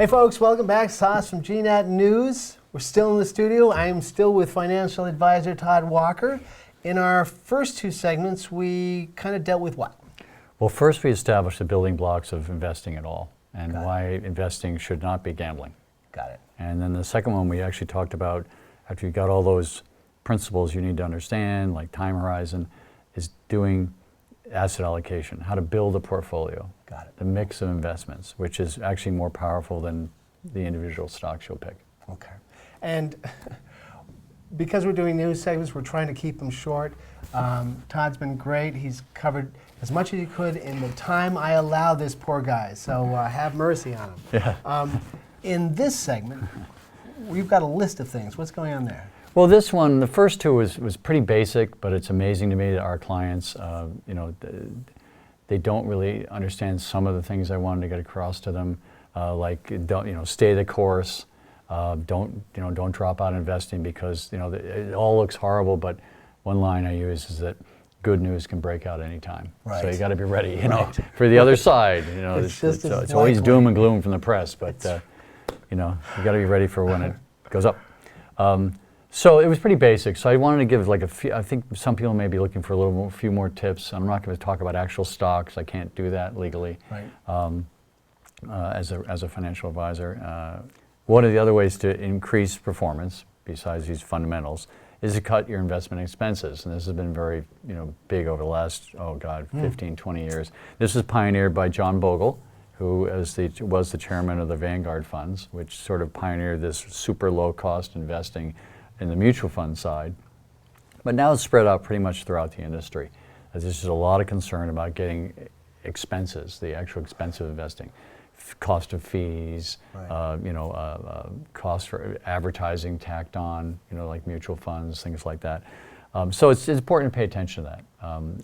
Hey folks, welcome back. Sauce from GNAT News. We're still in the studio. I am still with financial advisor Todd Walker. In our first two segments, we kind of dealt with what? Well, first we established the building blocks of investing at all and why investing should not be gambling. Got it. And then the second one we actually talked about, after you got all those principles you need to understand, like time horizon, is doing asset allocation, how to build a portfolio. Got it. The mix of investments, which is actually more powerful than the individual stocks you'll pick. Okay. And because we're doing news segments, we're trying to keep them short. Todd's been great. He's covered as much as he could in the time I allow this poor guy. So have mercy on him. Yeah. In this segment, we've got a list of things. What's going on there? Well, this one, the first two was pretty basic, but it's amazing to me that our clients, they don't really understand some of the things I wanted to get across to them, like don't, stay the course, don't drop out investing because it all looks horrible. But one line I use is that good news can break out any time. Right. So you got to be ready, for the other side. It's always doom and gloom from the press, but you got to be ready for when it goes up. So it was pretty basic. So I wanted to give like a few. I think some people may be looking for a few more tips. I'm not going to talk about actual stocks. I can't do that legally. Right. As a financial advisor, one of the other ways to increase performance, besides these fundamentals, is to cut your investment expenses. And this has been very big over the last 15, 20 years. This was pioneered by John Bogle, who was the chairman of the Vanguard funds, which sort of pioneered this super low cost investing in the mutual fund side. But now it's spread out pretty much throughout the industry. There's just a lot of concern about getting expenses, the actual expense of investing, cost of fees, right. Cost for advertising tacked on, like mutual funds, things like that. So it's important to pay attention to that.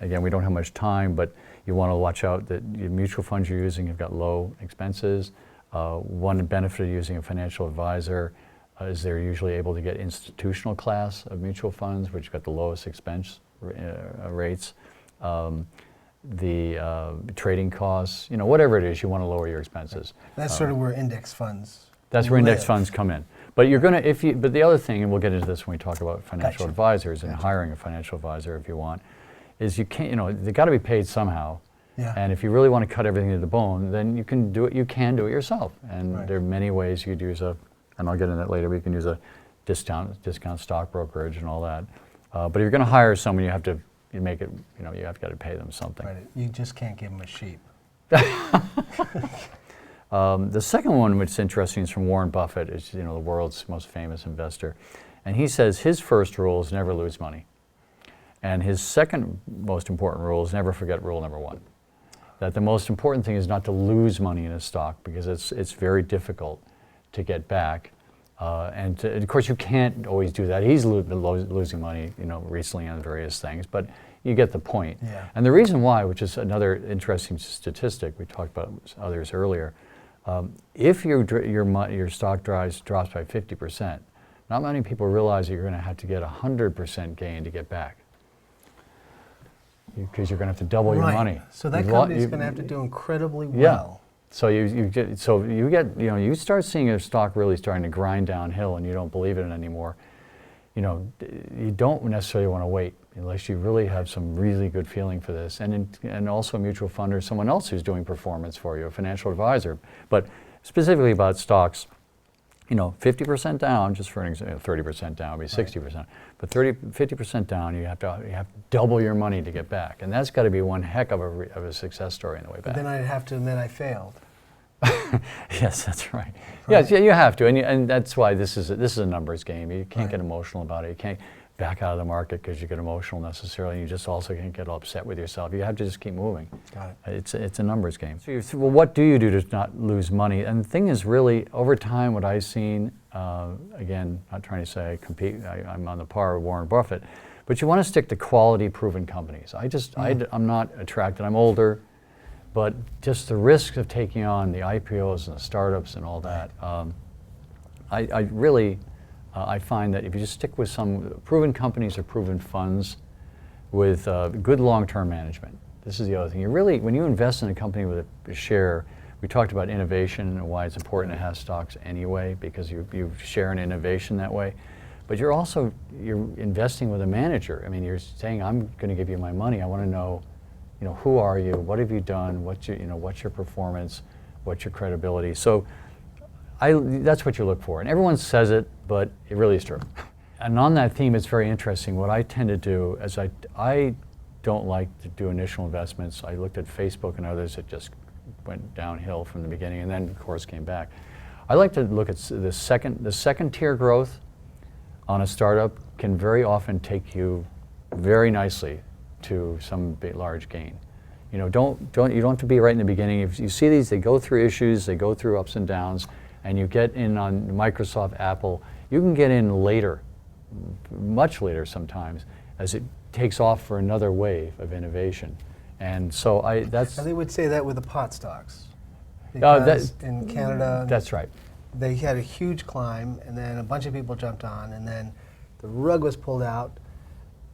Again, we don't have much time, but you want to watch out that your mutual funds you're using have got low expenses. One benefit of using a financial advisor is they're usually able to get institutional class of mutual funds, which got the lowest expense rates. The trading costs, whatever it is, you want to lower your expenses. That's sort of where index funds That's where index live. funds come in. But you're going to, but the other thing, and we'll get into this when we talk about financial advisors and hiring a financial advisor if you want, is you can't, they got to be paid somehow. Yeah. And if you really want to cut everything to the bone, then you can do it yourself. And there are many ways you could use and I'll get into that later, we can use a discount stock brokerage and all that. But if you're going to hire someone, you have to make it, you have got to pay them something. Right. You just can't give them a sheep. The second one, which is interesting, is from Warren Buffett, is the world's most famous investor. And he says his first rule is never lose money. And his second most important rule is never forget rule number one. That the most important thing is not to lose money in a stock because it's very difficult to get back. And of course you can't always do that. He's been losing money recently on various things, but you get the point. Yeah. And the reason why, which is another interesting statistic, we talked about others earlier, if your stock drops by 50%, not many people realize that you're going to have to get 100% gain to get back. Because you're going to have to double your money. So that company's going to have to do incredibly well. Yeah. So you start seeing a stock really starting to grind downhill, and you don't believe in it anymore. You don't necessarily want to wait unless you really have some really good feeling for this, and also a mutual fund or someone else who's doing performance for you, a financial advisor. But specifically about stocks, 50% down, just for an example, 30% down would be 60%. But 50% down, you have to double your money to get back, and that's got to be one heck of a success story on the way back. But then I'd have to admit I failed. Yes, that's right. Yes, yeah, you have to, and that's why this is a numbers game. You can't get emotional about it. You can't back out of the market because you get emotional necessarily. You just also can't get upset with yourself. You have to just keep moving. Got it. It's a numbers game. So well, what do you do to not lose money? And the thing is, really, over time, what I've seen, again, not trying to say I'm on the par with Warren Buffett, but you want to stick to quality, proven companies. I'm not attracted. I'm older. But just the risk of taking on the IPOs and the startups and all that, I find that if you just stick with some proven companies or proven funds with good long-term management, this is the other thing. When you invest in a company with a share We talked about innovation and why it's important to have stocks anyway, because you share an innovation that way. But you're investing with a manager. I mean, you're saying, I'm going to give you my money. I want to know, who are you? What have you done? What's your performance? What's your credibility? So that's what you look for. And everyone says it, but it really is true. And on that theme, it's very interesting. What I tend to do is I don't like to do initial investments. I looked at Facebook and others that just went downhill from the beginning and then, of course, came back. I like to look at the second tier growth on a startup can very often take you very nicely to some big, large gain. You don't have to be right in the beginning. If you see these, they go through issues, they go through ups and downs, and you get in on Microsoft, Apple. You can get in later, much later sometimes, as it takes off for another wave of innovation. And so they would say that with the pot stocks. Because in Canada, that's right. They had a huge climb, and then a bunch of people jumped on, and then the rug was pulled out,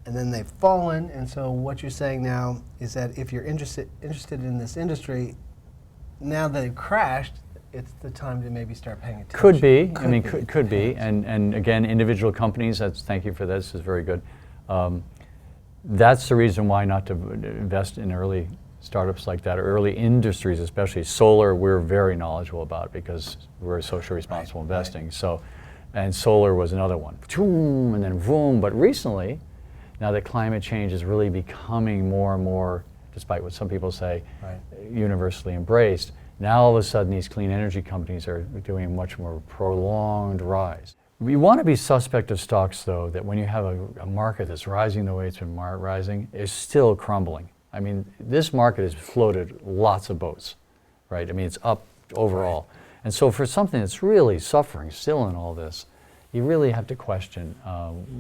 and then they've fallen. And so what you're saying now is that if you're interested in this industry, now that it crashed, it's the time to maybe start paying attention. Could be. Could be. And again, individual companies. Thank you for this. Is very good. That's the reason why not to invest in early startups like that, or early industries, especially solar. We're very knowledgeable about because we're socially responsible investing. Right. So, and solar was another one. Choom, and then boom. But recently, now that climate change is really becoming more and more, despite what some people say, universally embraced. Now all of a sudden, these clean energy companies are doing a much more prolonged rise. We want to be suspect of stocks, though, that when you have a market that's rising the way it's been rising, is still crumbling. I mean, this market has floated lots of boats, right? I mean, it's up overall. Right. And so for something that's really suffering still in all this, you really have to question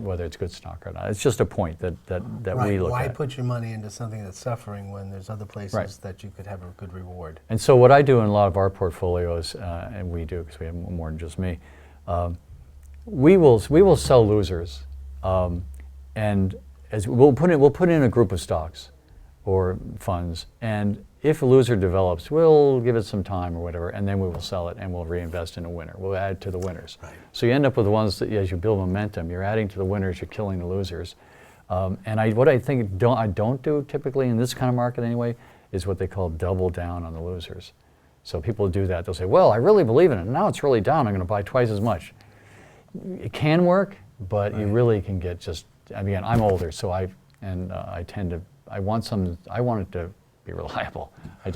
whether it's good stock or not. It's just a point that we look at. Why put your money into something that's suffering when there's other places that you could have a good reward? And so what I do in a lot of our portfolios, and we do because we have more than just me, we will sell losers, and as we'll put in a group of stocks or funds, and if a loser develops, we'll give it some time or whatever, and then we will sell it and we'll reinvest in a winner. We'll add to the winners. Right. So you end up with the ones that, as you build momentum, you're adding to the winners, you're killing the losers. And what I think I don't do typically in this kind of market anyway is what they call double down on the losers. So people do that. They'll say, well, I really believe in it. Now it's really down. I'm going to buy twice as much. It can work, but you really can get just, again, I'm older, so I want it to be reliable. I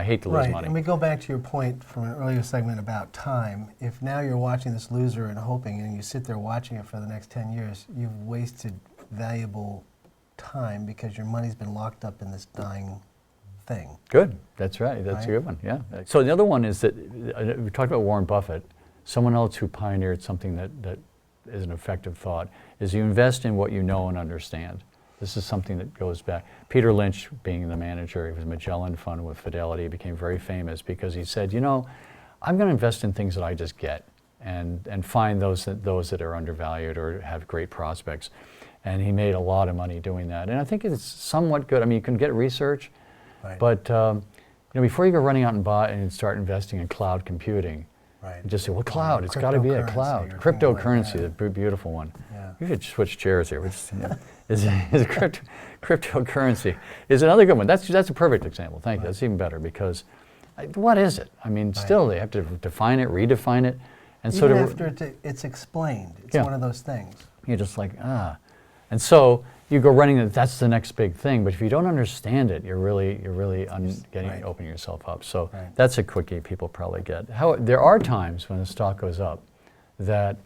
hate to lose money. And we go back to your point from an earlier segment about time. If now you're watching this loser and hoping, and you sit there watching it for the next 10 years, you've wasted valuable time because your money's been locked up in this dying thing. Good, that's right, that's a good one, yeah. So the other one is that, we talked about Warren Buffett. Someone else who pioneered something that is an effective thought is you invest in what you know and understand. This is something that goes back. Peter Lynch, being the manager of his Magellan Fund with Fidelity, became very famous because he said, I'm going to invest in things that I just get and find those that are undervalued or have great prospects. And he made a lot of money doing that. And I think it's somewhat good. I mean, you can get research, but before you go running out and buy and start investing in cloud computing, you just say, well, cloud, it's got to be a cloud. Cryptocurrency, the beautiful one. Yeah. You should switch chairs here. Is cryptocurrency is another good one. That's a perfect example. Thank you. That's even better because what is it? I mean, still they have to define it, redefine it, and even after it's explained. It's one of those things. You're just like and so you go running. That's the next big thing. But if you don't understand it, you're really opening yourself up. So that's a quickie people probably get. There are times when the stock goes up that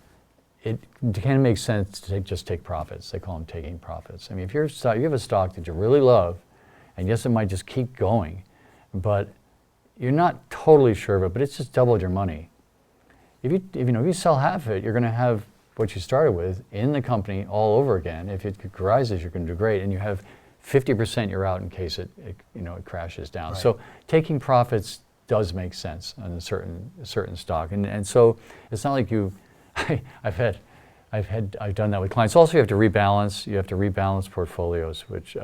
it can make sense to just take profits. They call them taking profits. I mean, if you have a stock that you really love, and yes, it might just keep going, but you're not totally sure of it, but it's just doubled your money. If you sell half of it, you're going to have what you started with in the company all over again. If it rises, you're going to do great, and you have 50% you're out in case it crashes down. So taking profits does make sense on a certain stock, and so it's not like I've done that with clients. Also, you have to rebalance portfolios, which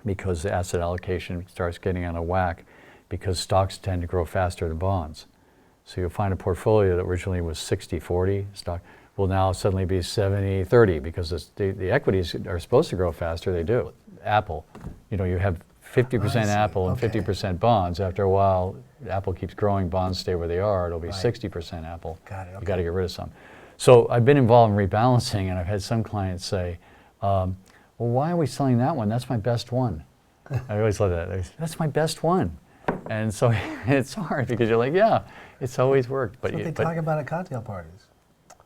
because the asset allocation starts getting out of whack, because stocks tend to grow faster than bonds. So you'll find a portfolio that originally was 60-40 stock will now suddenly be 70-30 because the equities are supposed to grow faster. They do. Apple, you have 50% Apple and 50% bonds. After a while, Apple keeps growing, bonds stay where they are. It'll be 60% Apple. Got it. Okay. You got to get rid of some. So I've been involved in rebalancing, and I've had some clients say, well, why are we selling that one? That's my best one. I always love that. That's my best one. And so it's hard because you're like, yeah, it's always worked. But that's what they talk about at cocktail parties.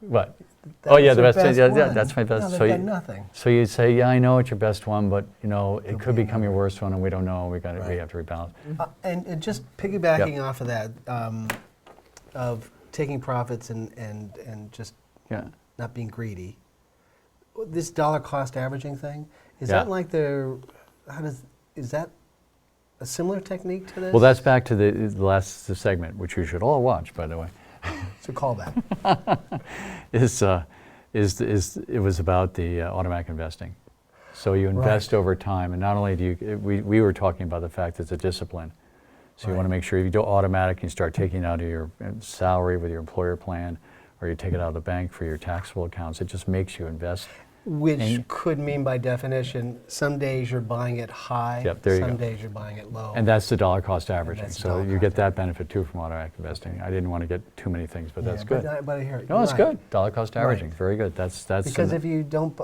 What? That oh yeah, the best. one. Yeah, that's my best. No, so got nothing. So you say, yeah, I know it's your best one, but it could become your worst one, and we don't know. We have to rebalance. And just piggybacking off of that, of taking profits and just not being greedy. This dollar cost averaging thing, is that like is that a similar technique to this? Well, that's back to the last segment, which you should all watch, by the way. It's a callback. It was about the automatic investing. So you invest over time, and not only do you, we were talking about the fact that it's a discipline. So you want to make sure if you do automatic, you start taking out of your salary with your employer plan, or you take it out of the bank for your taxable accounts. It just makes you invest. Which could mean, by definition, some days you're buying it high, some days you're buying it low. And that's the dollar cost averaging. So you get that benefit too from automatic investing. I didn't want to get too many things, but that's good. But I hear it. No, it's good. Dollar cost averaging, very good. That's because if you don't,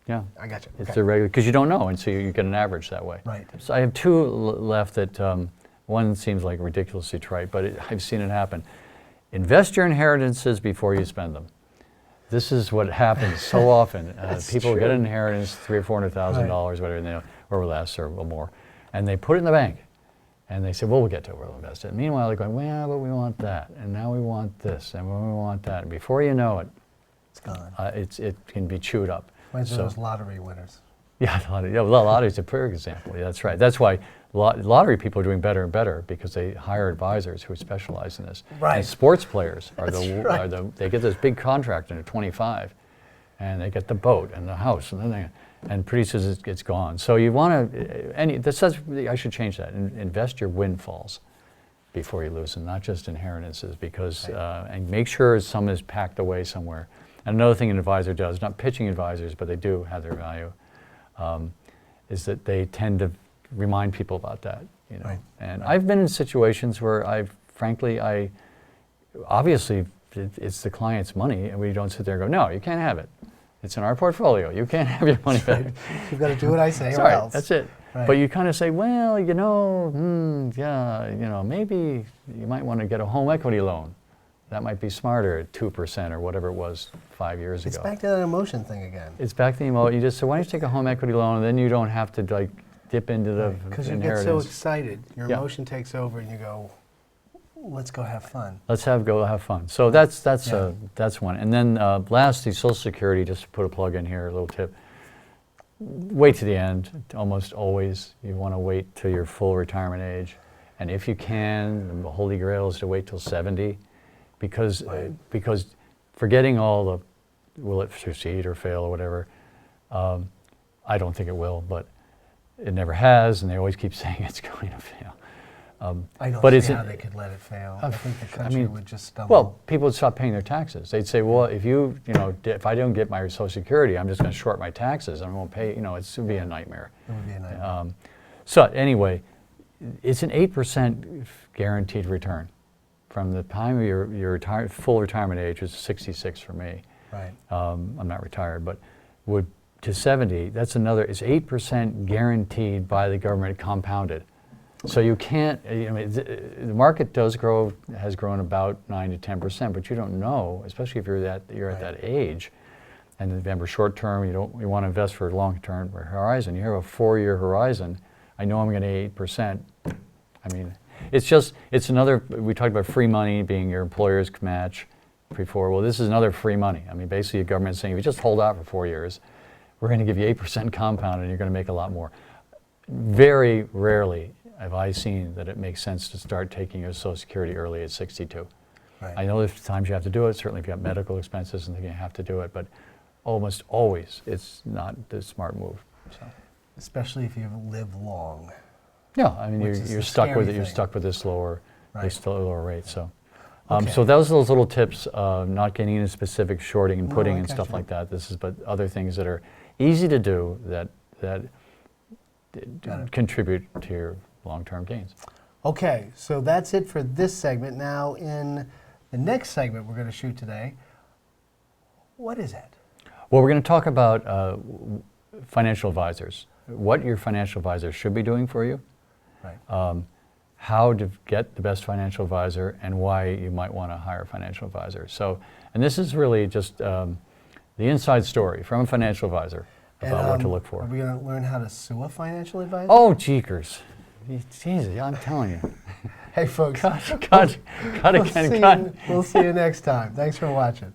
yeah, I got you. It's irregular because you don't know, and so you get an average that way. Right. So I have two left that one seems like ridiculously trite, but I've seen it happen. Invest your inheritances before you spend them. This is what happens so often. People get an inheritance, $300,000 or $400,000, whatever, or less or more, and they put it in the bank, and they say, "Well, we'll get to it. We'll invest it." Meanwhile, they're going, "Well, but we want that, and now we want this, and we want that," and before you know it, it's gone. It can be chewed up. Reminds me of those lottery winners. Yeah, lottery is a perfect example. Yeah, that's right. That's why lottery people are doing better and better because they hire advisors who specialize in this. Right. And sports players are right. they get this big contract and they're 25, and they get the boat and the house, and pretty soon it's gone. So you want to, I should change that. Invest your windfalls before you lose them, not just inheritances, because and make sure some is packed away somewhere. And another thing an advisor does, not pitching advisors, but they do have their value, is that they tend to remind people about that. And I've been in situations where obviously it's the client's money, and we don't sit there and go, "No, you can't have it. It's in our portfolio. You can't have your money back." You've got to do what I say, Sorry, or else. that's it. Right. But you kind of say, "Well, maybe you might want to get a home equity loan. That might be smarter at 2% or whatever it was 5 years ago." It's back to that emotion thing again. It's back to the emotion. You just say, "Why don't you take a home equity loan, and then you don't have to dip into the inheritance." Because you get so excited, your emotion takes over, and you go, "Let's go have fun." Let's go have fun. So that's one. And then lastly, Social Security. Just to put a plug in here, a little tip. Wait to the end. Almost always, you want to wait till your full retirement age, and if you can, the holy grail is to wait till 70. Because forgetting all the will it succeed or fail or whatever, I don't think it will, but it never has, and they always keep saying it's going to fail. I don't see how they could let it fail. I think the country would just stumble. Well, people would stop paying their taxes. They'd say, "Well, if I don't get my Social Security, I'm just going to short my taxes. I won't pay." It would be a nightmare. It would be a nightmare. So anyway, it's an 8% guaranteed return. From the time of your full retirement age, which is 66 for me. Right. I'm not retired, but to 70, that's another. It's 8% guaranteed by the government, compounded. So you can't. The market has grown about 9 to 10%, but you don't know, especially if you're at that age. And remember, short term, you want to invest for a long term horizon. You have a 4-year horizon. I know I'm going to 8%. It's another, we talked about free money being your employer's match before. Well, this is another free money. Basically the government's saying, if you just hold out for 4 years, we're going to give you 8% compound and you're going to make a lot more. Very rarely have I seen that it makes sense to start taking your Social Security early at 62. Right. I know there's times you have to do it, certainly if you have medical expenses and you have to do it, but almost always it's not the smart move. So. Especially if you live long. Yeah, I mean, Which is you're the stuck with scary it. You're thing. stuck with this lower, Right. this lower rate. So, Okay. so those little tips, not getting into specific shorting and No, putting I and stuff gotcha. like that. This is, but other things that are easy to do that Got it. contribute to your long-term gains. Okay, so that's it for this segment. Now, in the next segment we're going to shoot today, what is it? Well, we're going to talk about financial advisors, what your financial advisor should be doing for you, Right. how to get the best financial advisor, and why you might want to hire a financial advisor. So, and this is really just the inside story from a financial advisor about what to look for. Are we going to learn how to sue a financial advisor? Oh, jeekers. Jesus, I'm telling you. Hey, folks. Cut again, cut. We'll see you next time. Thanks for watching.